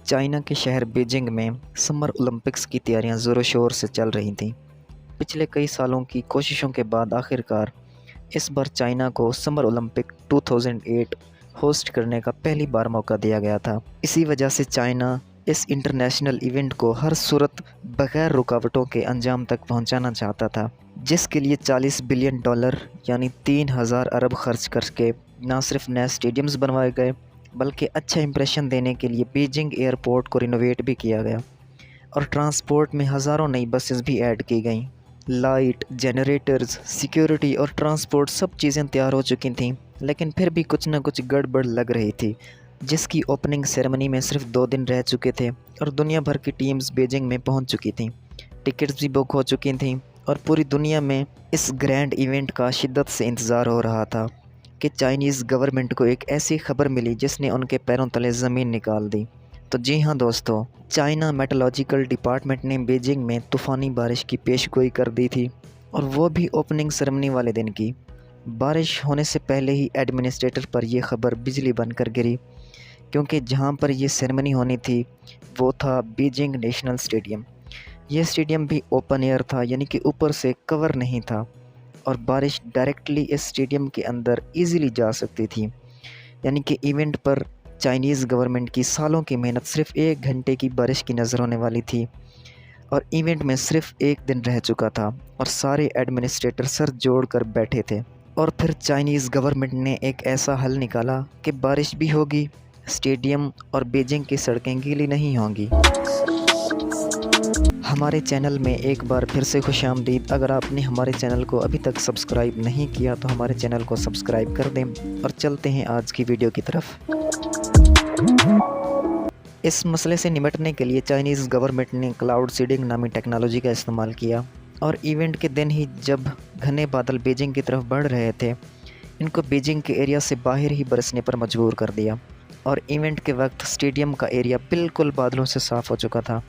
China के शहर Beijing में समर ओलंपिक्स की तैयारियां ज़ोरों शोर से चल रही थीं। पिछले कई सालों की कोशिशों के बाद आखिरकार इस बार चाइना को समर ओलंपिक 2008 होस्ट करने का पहली बार मौका दिया गया था। इसी वजह से चाइना इस इंटरनेशनल इवेंट को हर सूरत बगैर रुकावटों के अंजाम तक पहुंचाना चाहता था, जिसके लिए $40 बिलियन यानी 3000 अरब खर्च करके न सिर्फ नए स्टेडियम्स बनवाए गए बल्कि अच्छा इंप्रेशन देने के लिए बीजिंग एयरपोर्ट को रिनोवेट भी किया गया और ट्रांसपोर्ट में हज़ारों नई बसेस भी ऐड की गईं। लाइट, जनरेटर्स, सिक्योरिटी और ट्रांसपोर्ट सब चीज़ें तैयार हो चुकी थीं, लेकिन फिर भी कुछ न कुछ गड़बड़ लग रही थी, जिसकी ओपनिंग सेरेमनी में सिर्फ 2 दिन रह चुके थे और दुनिया भर की टीम्स बीजिंग में पहुंच चुकी थीं। टिकट्स भी बुक हो चुकी थीं और पूरी दुनिया में इस ग्रैंड इवेंट का शिद्दत से इंतज़ार हो रहा था कि चाइनीज़ गवर्नमेंट को एक ऐसी खबर मिली जिसने उनके पैरों तले ज़मीन निकाल दी। तो जी हाँ दोस्तों, चाइना मेट्रोलॉजिकल डिपार्टमेंट ने बीजिंग में तूफ़ानी बारिश की पेशगोई कर दी थी, और वो भी ओपनिंग सेरेमनी वाले दिन की। बारिश होने से पहले ही एडमिनिस्ट्रेटर पर यह खबर बिजली बनकर गिरी, क्योंकि जहाँ पर यह सेरेमनी होनी थी वो था बीजिंग नेशनल स्टेडियम। यह स्टेडियम भी ओपन एयर था, यानी कि ऊपर से कवर नहीं था, और बारिश डायरेक्टली इस स्टेडियम के अंदर इजीली जा सकती थी। यानी कि इवेंट पर चाइनीज़ गवर्नमेंट की सालों की मेहनत सिर्फ 1 घंटे की बारिश की नज़र होने वाली थी, और इवेंट में सिर्फ 1 दिन रह चुका था और सारे एडमिनिस्ट्रेटर सर जोड़ कर बैठे थे। और फिर चाइनीज़ गवर्नमेंट ने एक ऐसा हल निकाला कि बारिश भी होगी, स्टेडियम और बीजिंग की सड़कें गीली नहीं होंगी। हमारे चैनल में एक बार फिर से खुशामदीद। अगर आपने हमारे चैनल को अभी तक सब्सक्राइब नहीं किया तो हमारे चैनल को सब्सक्राइब कर दें, और चलते हैं आज की वीडियो की तरफ। इस मसले से निपटने के लिए चाइनीज़ गवर्नमेंट ने क्लाउड सीडिंग नामी टेक्नोलॉजी का इस्तेमाल किया, और इवेंट के दिन ही जब घने बादल बीजिंग की तरफ बढ़ रहे थे, इनको बीजिंग के एरिया से बाहर ही बरसने पर मजबूर कर दिया, और इवेंट के वक्त स्टेडियम का एरिया बिल्कुल बादलों से साफ़ हो चुका था।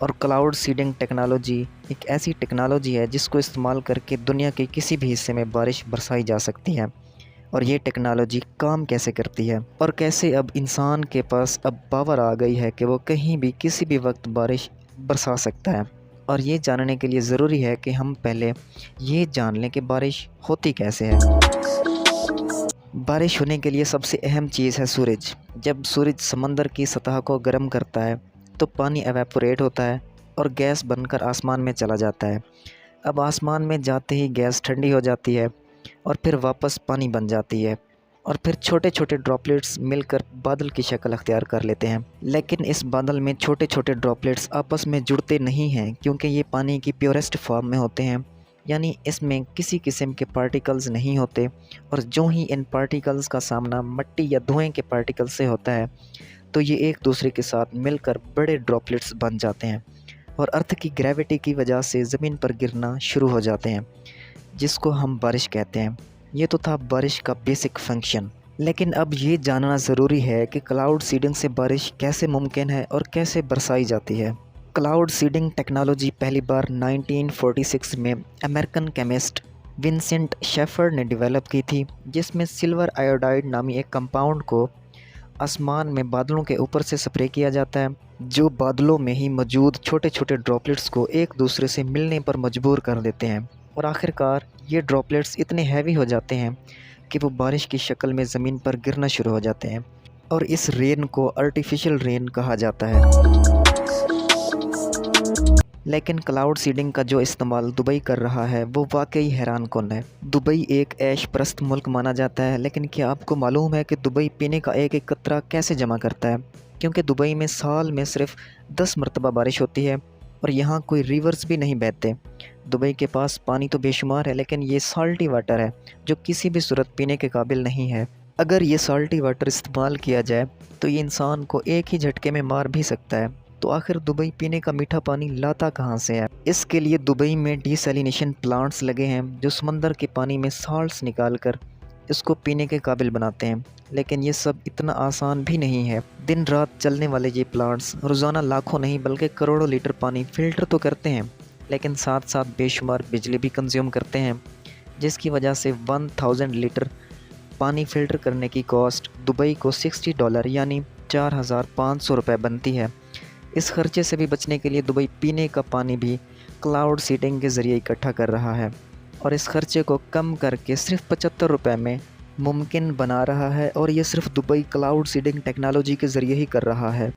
और क्लाउड सीडिंग टेक्नोलॉजी एक ऐसी टेक्नोलॉजी है जिसको इस्तेमाल करके दुनिया के किसी भी हिस्से में बारिश बरसाई जा सकती है। और ये टेक्नोलॉजी काम कैसे करती है, और कैसे अब इंसान के पास अब पावर आ गई है कि वो कहीं भी किसी भी वक्त बारिश बरसा सकता है। और ये जानने के लिए ज़रूरी है कि हम पहले ये जान लें कि बारिश होती कैसे है। बारिश होने के लिए सबसे अहम चीज़ है सूरज। जब सूरज समंदर की सतह को गर्म करता है तो पानी एवेपोरेट होता है और गैस बनकर आसमान में चला जाता है। अब आसमान में जाते ही गैस ठंडी हो जाती है और फिर वापस पानी बन जाती है, और फिर छोटे छोटे ड्रॉपलेट्स मिलकर बादल की शक्ल अख्तियार कर लेते हैं। लेकिन इस बादल में छोटे छोटे ड्रॉपलेट्स आपस में जुड़ते नहीं हैं, क्योंकि ये पानी की प्योरेस्ट फॉर्म में होते हैं, यानी इसमें किसी किस्म के पार्टिकल्स नहीं होते। और जो ही इन पार्टिकल्स का सामना मिट्टी या धुएं के पार्टिकल से होता है तो ये एक दूसरे के साथ मिलकर बड़े ड्रॉपलेट्स बन जाते हैं और अर्थ की ग्रेविटी की वजह से ज़मीन पर गिरना शुरू हो जाते हैं, जिसको हम बारिश कहते हैं। ये तो था बारिश का बेसिक फंक्शन। लेकिन अब ये जानना ज़रूरी है कि क्लाउड सीडिंग से बारिश कैसे मुमकिन है और कैसे बरसाई जाती है। क्लाउड सीडिंग टेक्नोलॉजी पहली बार 1946 में अमेरिकन केमिस्ट विंसेंट शेफर्ड ने डेवलप की थी, जिसमें सिल्वर आयोडाइड नामी एक कंपाउंड को आसमान में बादलों के ऊपर से स्प्रे किया जाता है, जो बादलों में ही मौजूद छोटे छोटे ड्रॉपलेट्स को एक दूसरे से मिलने पर मजबूर कर देते हैं, और आखिरकार ये ड्रॉपलेट्स इतने हैवी हो जाते हैं कि वो बारिश की शक्ल में ज़मीन पर गिरना शुरू हो जाते हैं, और इस रेन को आर्टिफिशियल रेन कहा जाता है। लेकिन क्लाउड सीडिंग का जो इस्तेमाल दुबई कर रहा है वो वाकई हैरान कुन है। दुबई एक ऐश परस्त मुल्क माना जाता है, लेकिन क्या आपको मालूम है कि दुबई पीने का एक एक कतरा कैसे जमा करता है? क्योंकि दुबई में साल में सिर्फ 10 मरतबा बारिश होती है, और यहाँ कोई रिवर्स भी नहीं बहते। दुबई के पास पानी तो बेशुमार है, लेकिन ये साल्टी वाटर है जो किसी भी सूरत पीने के काबिल नहीं है। अगर ये साल्टी वाटर इस्तेमाल किया जाए तो ये इंसान को एक ही झटके में मार भी सकता है। तो आखिर दुबई पीने का मीठा पानी लाता कहाँ से है? इसके लिए दुबई में डिसैलिनेशन प्लांट्स लगे हैं जो समंदर के पानी में साल्ट्स निकाल कर इसको पीने के काबिल बनाते हैं। लेकिन ये सब इतना आसान भी नहीं है। दिन रात चलने वाले ये प्लांट्स रोज़ाना लाखों नहीं बल्कि करोड़ों लीटर पानी फ़िल्टर तो करते हैं, लेकिन साथ साथ बेशुमार बिजली भी कंज्यूम करते हैं, जिसकी वजह से 1000 लीटर पानी फ़िल्टर करने की कॉस्ट दुबई को $60 यानी 4,500 روپے بنتی ہے۔ اس خرچے سے بھی بچنے کے لیے دبئی پینے کا پانی بھی کلاؤڈ سیڈنگ کے ذریعے اکٹھا کر رہا ہے اور اس خرچے کو کم کر کے صرف 75 روپے میں ممکن بنا رہا ہے، اور یہ صرف دبئی کلاؤڈ سیڈنگ ٹیکنالوجی کے ذریعے ہی کر رہا ہے۔